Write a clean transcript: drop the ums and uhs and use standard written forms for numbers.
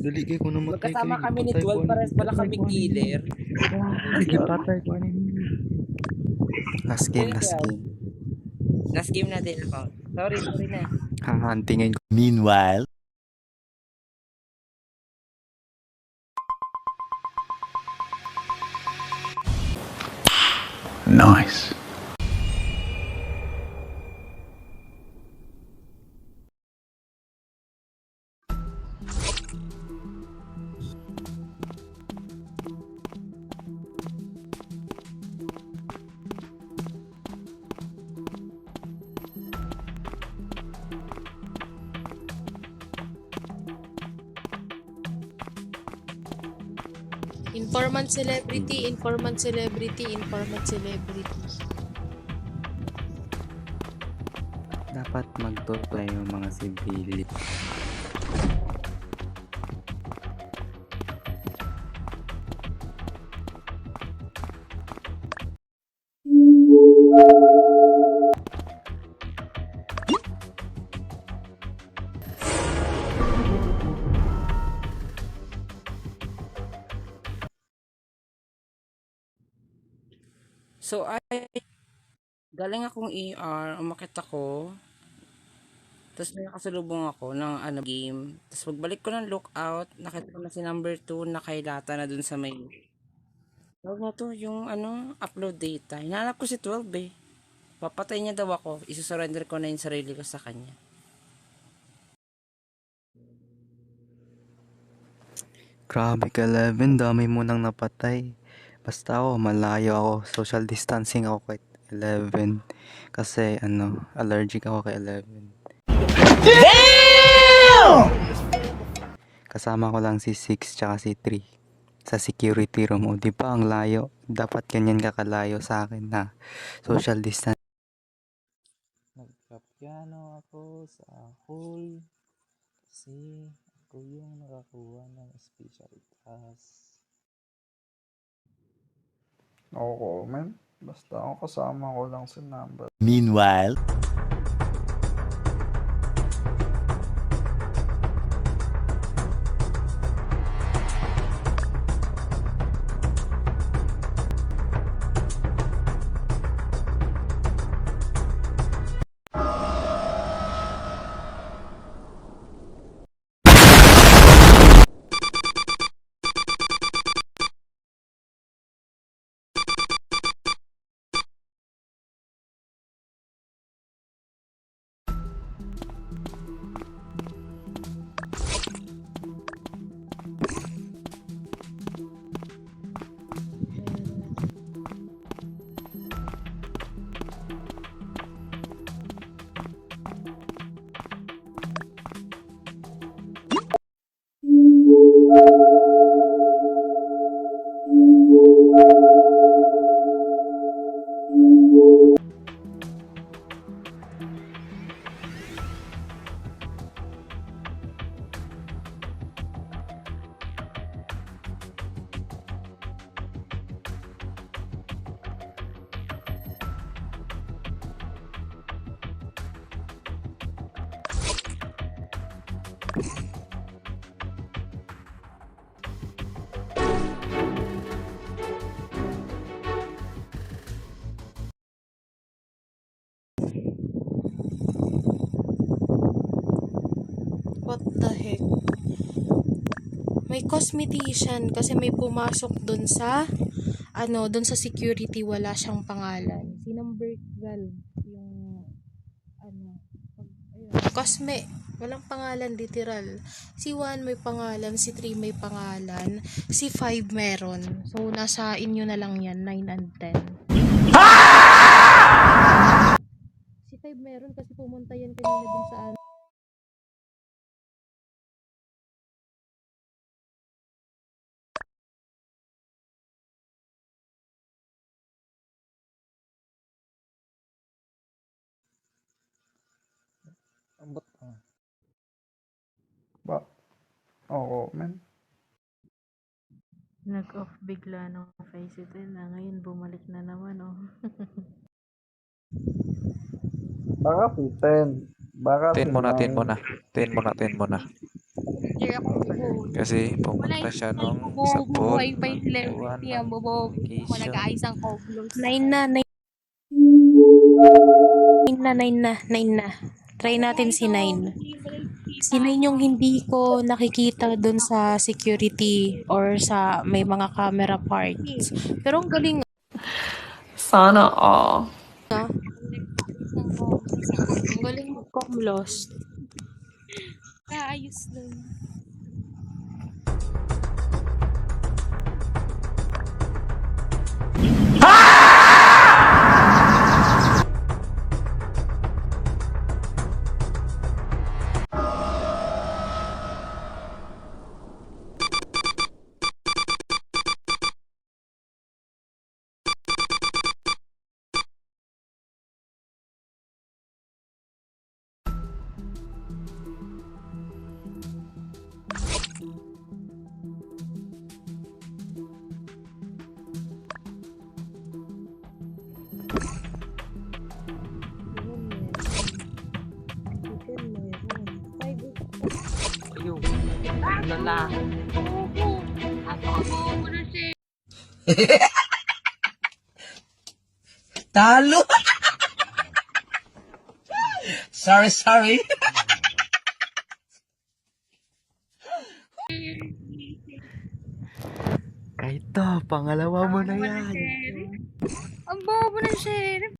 Dali kayo kung namatay kayo. Magkasama kami ni Ipatay ko 12, pares pala Ipatay kami ko killer. Ipatay ko Last game, last game. Last game natin ako. Sorry na. Hahantingin ko. Meanwhile, Nice. Informant celebrity, informant celebrity, informant celebrity. dapat magtutulay yung mga civilian. So, galing akong ER, umakit ako. Tapos may nakasalubong ako ng game. Tapos pagbalik ko ng lookout, nakita ko na si number 2 nakailata na dun sa may... Tawag na to, yung upload data. Hinanap ko si 12 eh. Papatay niya daw ako. Isusurrender ko na yung sarili ko sa kanya. Grabe ka, 11. Dami mo nang napatay. Basta ako, malayo ako. Social distancing ako kay 11. Kasi, allergic ako kay 11. Damn! Kasama ko lang si 6 tsaka si 3 sa security room. O, di ba ang layo? Dapat ganyan ka kalayo sa akin na social distance. Nagka-piano ako sa hall kasi ako yung nakakuha ng special task. No comment. Basta ako kasama ko lang si number. Meanwhile, What the heck? May cosmetician kasi may pumasok dun sa dun sa security, wala siyang pangalan. Si number 12 yung Cosme, walang pangalan literal. Si 1 may pangalan, si 3 may pangalan, si 5 meron. So nasa inyo na lang yan, 9 and 10. Si 5 meron kasi pumunta yan kanina dun sa Ba't ba? No comment. Nag-off bigla ng face it na ngayon bumalik na naman oh. Baka si 10. Baka 10 si muna, 10 9. muna. 10 muna, 10 muna. Kasi pumunta siya sa pool. Vacation. Nine na. Try natin si Nine. Si Nine yung hindi ko nakikita dun sa security or sa may mga camera parts. Pero ang galing Sana all. Ang galing mag-com lost. Kaayos dun. Talo! sorry. Kahit to, pangalawa mo na yan. Ang bobo ng sheriff.